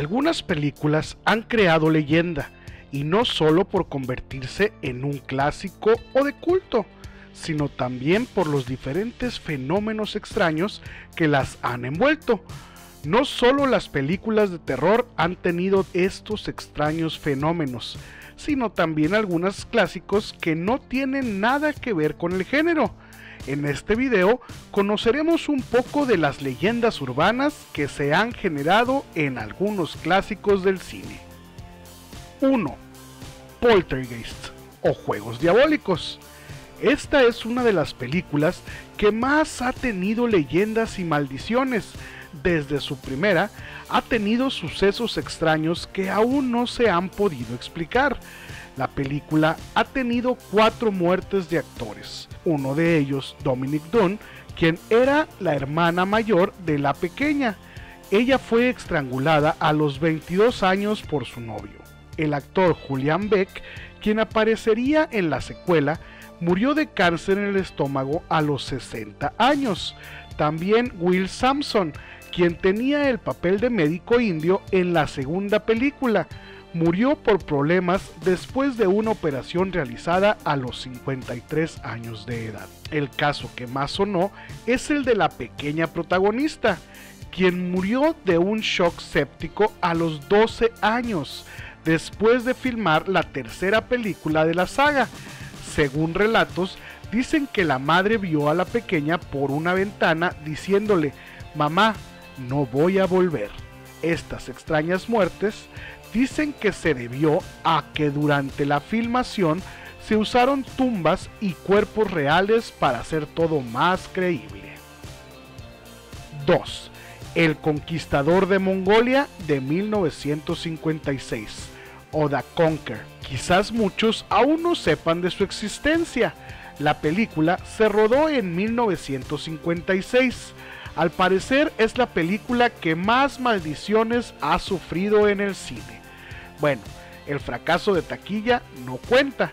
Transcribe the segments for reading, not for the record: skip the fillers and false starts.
Algunas películas han creado leyenda, y no solo por convertirse en un clásico o de culto, sino también por los diferentes fenómenos extraños que las han envuelto. No solo las películas de terror han tenido estos extraños fenómenos, sino también algunos clásicos que no tienen nada que ver con el género. En este video conoceremos un poco de las leyendas urbanas que se han generado en algunos clásicos del cine. 1. Poltergeist o Juegos Diabólicos. Esta es una de las películas que más ha tenido leyendas y maldiciones. Desde su primera, ha tenido sucesos extraños que aún no se han podido explicar. La película ha tenido 4 muertes de actores, uno de ellos Dominique Dunne, quien era la hermana mayor de la pequeña. Ella fue estrangulada a los 22 años por su novio. El actor Julian Beck, quien aparecería en la secuela, murió de cáncer en el estómago a los 60 años. También Will Sampson, quien tenía el papel de médico indio en la segunda película, murió por problemas después de una operación realizada a los 53 años de edad. El caso que más sonó es el de la pequeña protagonista, quien murió de un shock séptico a los 12 años, después de filmar la tercera película de la saga. Según relatos, dicen que la madre vio a la pequeña por una ventana diciéndole: "Mamá, no voy a volver". Estas extrañas muertes dicen que se debió a que durante la filmación se usaron tumbas y cuerpos reales para hacer todo más creíble. 2. El Conquistador de Mongolia de 1956 o The Conqueror. Quizás muchos aún no sepan de su existencia. La película se rodó en 1956. Al parecer es la película que más maldiciones ha sufrido en el cine. Bueno, el fracaso de taquilla no cuenta.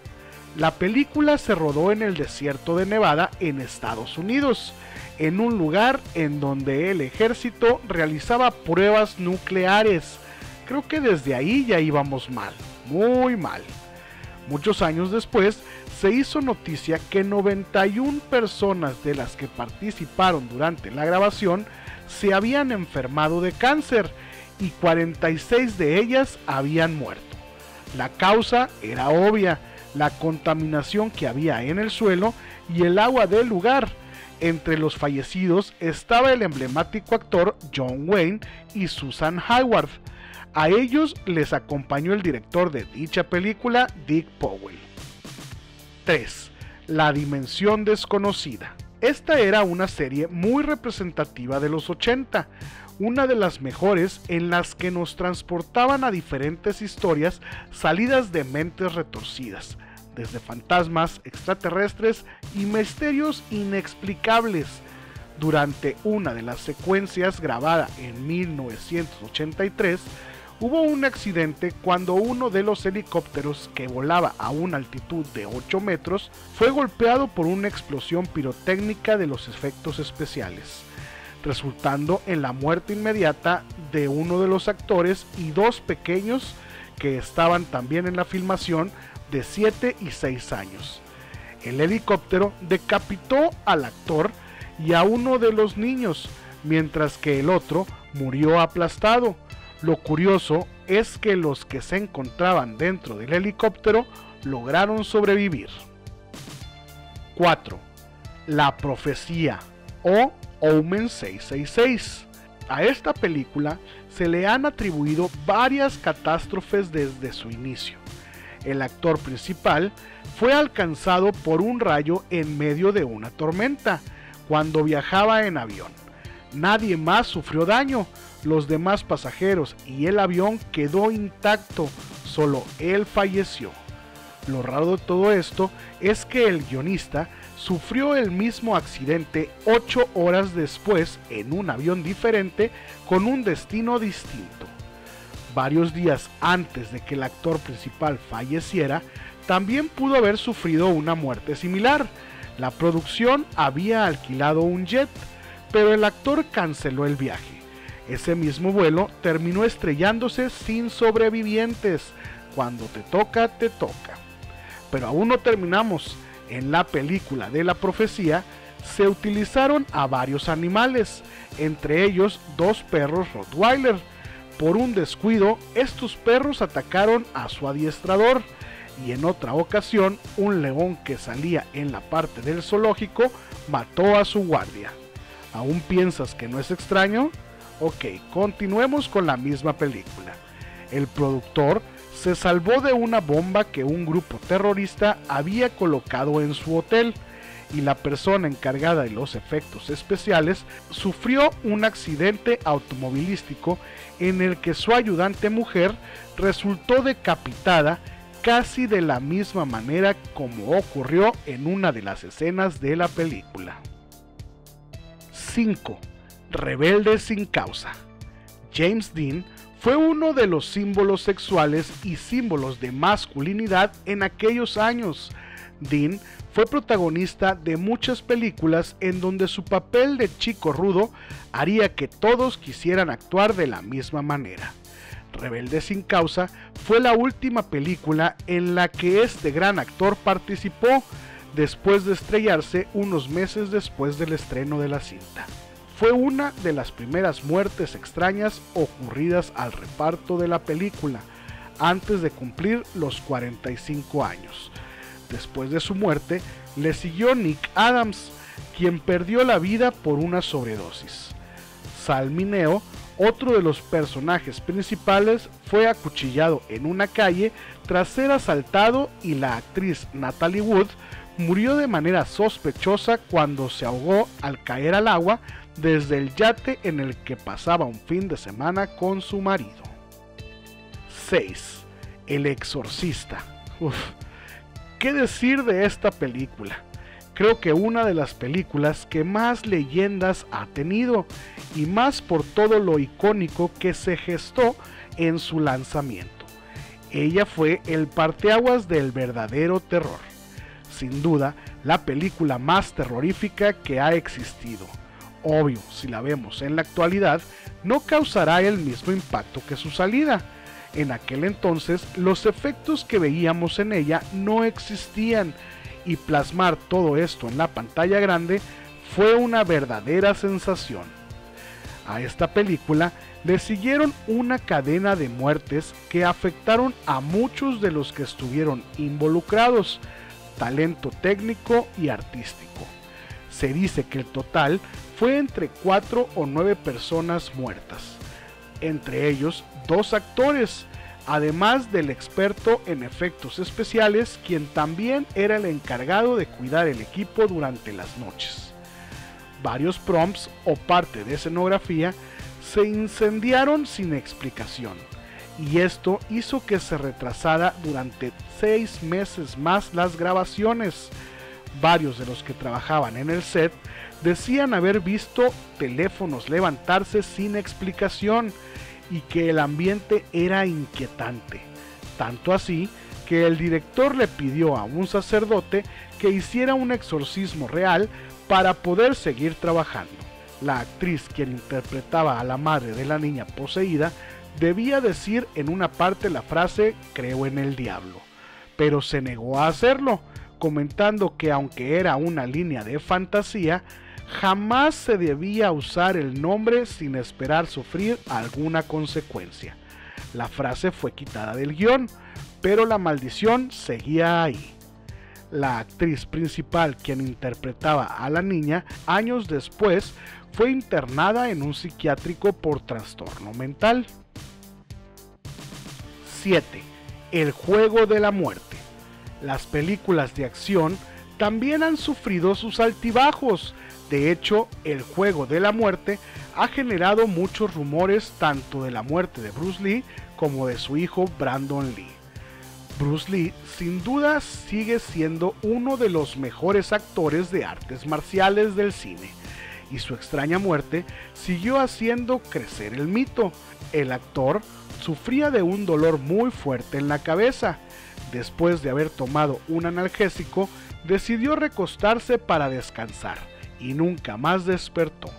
La película se rodó en el desierto de Nevada en Estados Unidos, en un lugar en donde el ejército realizaba pruebas nucleares. Creo que desde ahí ya íbamos mal, muy mal. Muchos años después se hizo noticia que 91 personas de las que participaron durante la grabación se habían enfermado de cáncer y 46 de ellas habían muerto. La causa era obvia: la contaminación que había en el suelo y el agua del lugar. Entre los fallecidos estaba el emblemático actor John Wayne y Susan Hayward. A ellos les acompañó el director de dicha película, Dick Powell. 3. La Dimensión Desconocida. Esta era una serie muy representativa de los 80, una de las mejores en las que nos transportaban a diferentes historias salidas de mentes retorcidas, desde fantasmas, extraterrestres y misterios inexplicables. Durante una de las secuencias grabada en 1983, hubo un accidente cuando uno de los helicópteros que volaba a una altitud de 8 metros fue golpeado por una explosión pirotécnica de los efectos especiales, resultando en la muerte inmediata de uno de los actores y 2 pequeños que estaban también en la filmación, de 7 y 6 años. El helicóptero decapitó al actor y a uno de los niños, mientras que el otro murió aplastado. Lo curioso es que los que se encontraban dentro del helicóptero lograron sobrevivir. 4. La Profecía o Omen 666. A esta película se le han atribuido varias catástrofes desde su inicio. El actor principal fue alcanzado por un rayo en medio de una tormenta cuando viajaba en avión. Nadie más sufrió daño. Los demás pasajeros y el avión quedó intacto, solo él falleció. Lo raro de todo esto es que el guionista sufrió el mismo accidente 8 horas después en un avión diferente con un destino distinto. Varios días antes de que el actor principal falleciera, también pudo haber sufrido una muerte similar. La producción había alquilado un jet, pero el actor canceló el viaje. Ese mismo vuelo terminó estrellándose sin sobrevivientes. Cuando te toca, te toca. Pero aún no terminamos. En la película de la profecía se utilizaron a varios animales, entre ellos 2 perros Rottweiler. Por un descuido, estos perros atacaron a su adiestrador, y en otra ocasión, un león que salía en la parte del zoológico mató a su guardia. ¿Aún piensas que no es extraño? Ok, continuemos con la misma película. El productor se salvó de una bomba que un grupo terrorista había colocado en su hotel, y la persona encargada de los efectos especiales sufrió un accidente automovilístico en el que su ayudante mujer resultó decapitada casi de la misma manera como ocurrió en una de las escenas de la película. 5. Rebelde sin causa. James Dean fue uno de los símbolos sexuales y símbolos de masculinidad en aquellos años. Dean fue protagonista de muchas películas en donde su papel de chico rudo haría que todos quisieran actuar de la misma manera. Rebelde sin causa fue la última película en la que este gran actor participó, después de estrellarse unos meses después del estreno de la cinta. Fue una de las primeras muertes extrañas ocurridas al reparto de la película, antes de cumplir los 45 años. Después de su muerte, le siguió Nick Adams, quien perdió la vida por una sobredosis. Sal Mineo, otro de los personajes principales, fue acuchillado en una calle tras ser asaltado, y la actriz Natalie Wood murió de manera sospechosa cuando se ahogó al caer al agua desde el yate en el que pasaba un fin de semana con su marido. 6. El exorcista. ¿Qué decir de esta película? Creo que una de las películas que más leyendas ha tenido, y más por todo lo icónico que se gestó en su lanzamiento. Ella fue el parteaguas del verdadero terror. Sin duda, la película más terrorífica que ha existido. Obvio, si la vemos en la actualidad, no causará el mismo impacto que su salida. En aquel entonces, los efectos que veíamos en ella no existían, y plasmar todo esto en la pantalla grande fue una verdadera sensación. A esta película le siguieron una cadena de muertes que afectaron a muchos de los que estuvieron involucrados, talento técnico y artístico. Se dice que el total fue entre 4 o 9 personas muertas, entre ellos 2 actores, además del experto en efectos especiales, quien también era el encargado de cuidar el equipo durante las noches. Varios prompts o parte de escenografía se incendiaron sin explicación, y esto hizo que se retrasara durante 6 meses más las grabaciones. Varios de los que trabajaban en el set decían haber visto teléfonos levantarse sin explicación, y que el ambiente era inquietante, tanto así que el director le pidió a un sacerdote que hiciera un exorcismo real para poder seguir trabajando. La actriz, quien interpretaba a la madre de la niña poseída, debía decir en una parte la frase "creo en el diablo", pero se negó a hacerlo, comentando que aunque era una línea de fantasía, jamás se debía usar el nombre sin esperar sufrir alguna consecuencia. La frase fue quitada del guión, pero la maldición seguía ahí. La actriz principal, quien interpretaba a la niña, años después fue internada en un psiquiátrico por trastorno mental. 7. El juego de la muerte. Las películas de acción también han sufrido sus altibajos. De hecho, el juego de la muerte ha generado muchos rumores tanto de la muerte de Bruce Lee como de su hijo Brandon Lee. Bruce Lee sin duda sigue siendo uno de los mejores actores de artes marciales del cine, y su extraña muerte siguió haciendo crecer el mito. El actor sufría de un dolor muy fuerte en la cabeza. Después de haber tomado un analgésico, decidió recostarse para descansar y nunca más despertó.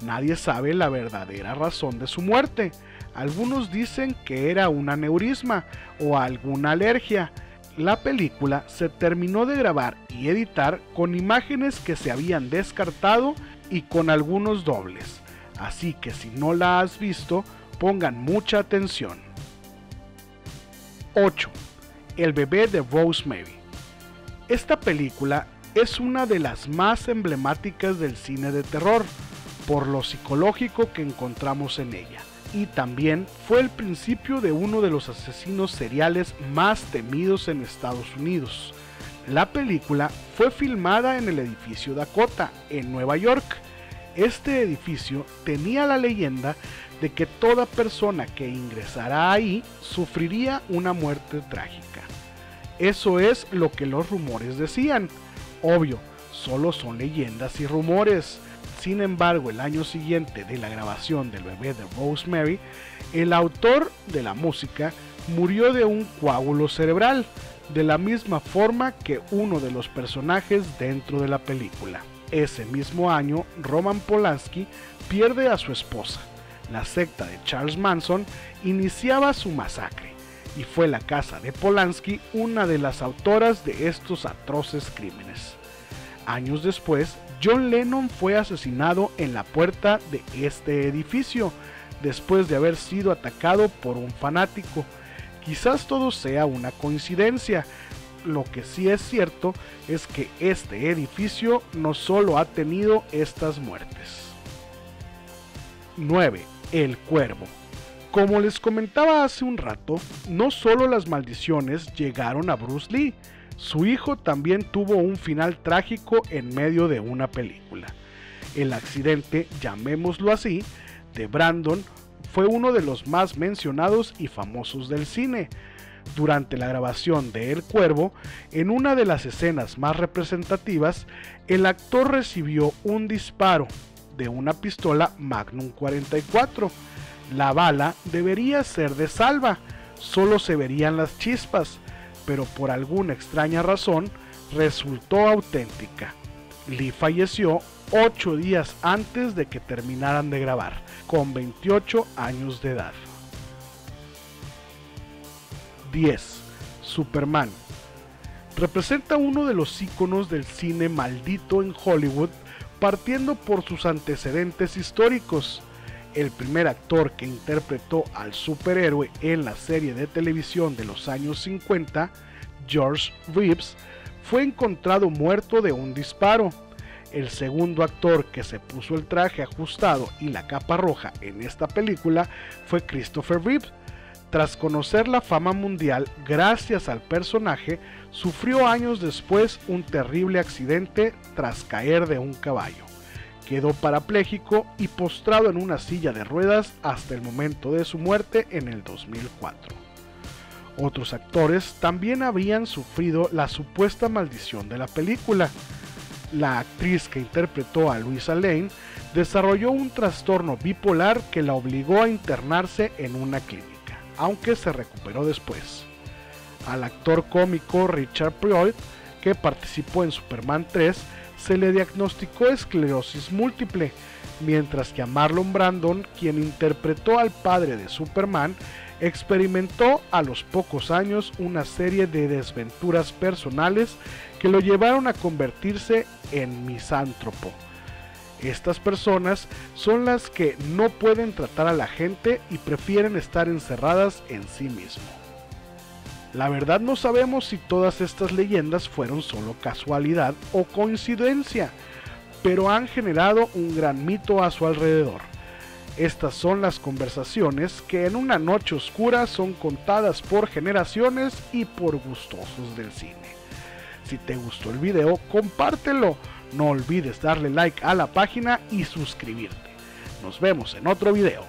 Nadie sabe la verdadera razón de su muerte. Algunos dicen que era un aneurisma o alguna alergia. La película se terminó de grabar y editar con imágenes que se habían descartado y con algunos dobles. Así que si no la has visto, pongan mucha atención. 8. El bebé de Rosemary. Esta película es una de las más emblemáticas del cine de terror, por lo psicológico que encontramos en ella, y también fue el principio de uno de los asesinos seriales más temidos en Estados Unidos. La película fue filmada en el edificio Dakota, en Nueva York. Este edificio tenía la leyenda de que toda persona que ingresara ahí sufriría una muerte trágica. Eso es lo que los rumores decían. Obvio, solo son leyendas y rumores. Sin embargo, el año siguiente de la grabación del bebé de Rosemary, el autor de la música murió de un coágulo cerebral, de la misma forma que uno de los personajes dentro de la película. Ese mismo año, Roman Polanski pierde a su esposa. La secta de Charles Manson iniciaba su masacre, y fue la casa de Polanski una de las autoras de estos atroces crímenes. Años después, John Lennon fue asesinado en la puerta de este edificio, después de haber sido atacado por un fanático. Quizás todo sea una coincidencia. Lo que sí es cierto es que este edificio no solo ha tenido estas muertes. 9. El Cuervo. Como les comentaba hace un rato, no solo las maldiciones llegaron a Bruce Lee, su hijo también tuvo un final trágico en medio de una película. El accidente, llamémoslo así, de Brandon fue uno de los más mencionados y famosos del cine. Durante la grabación de El Cuervo, en una de las escenas más representativas, el actor recibió un disparo de una pistola Magnum 44. La bala debería ser de salva, solo se verían las chispas, pero por alguna extraña razón resultó auténtica. Lee falleció 8 días antes de que terminaran de grabar, con 28 años de edad. 10. Superman. Representa uno de los íconos del cine maldito en Hollywood, partiendo por sus antecedentes históricos. El primer actor que interpretó al superhéroe en la serie de televisión de los años 50, George Reeves, fue encontrado muerto de un disparo. El segundo actor que se puso el traje ajustado y la capa roja en esta película fue Christopher Reeve. Tras conocer la fama mundial gracias al personaje, sufrió años después un terrible accidente tras caer de un caballo. Quedó parapléjico y postrado en una silla de ruedas hasta el momento de su muerte en el 2004. Otros actores también habían sufrido la supuesta maldición de la película. La actriz que interpretó a Louisa Lane desarrolló un trastorno bipolar que la obligó a internarse en una clínica, aunque se recuperó después. Al actor cómico Richard Pryor, que participó en Superman 3, se le diagnosticó esclerosis múltiple, mientras que a Marlon Brando, quien interpretó al padre de Superman, experimentó a los pocos años una serie de desventuras personales que lo llevaron a convertirse en misántropo. Estas personas son las que no pueden tratar a la gente y prefieren estar encerradas en sí mismo. La verdad no sabemos si todas estas leyendas fueron solo casualidad o coincidencia, pero han generado un gran mito a su alrededor. Estas son las conversaciones que en una noche oscura son contadas por generaciones y por gustosos del cine. Si te gustó el video, compártelo. No olvides darle like a la página y suscribirte. Nos vemos en otro video.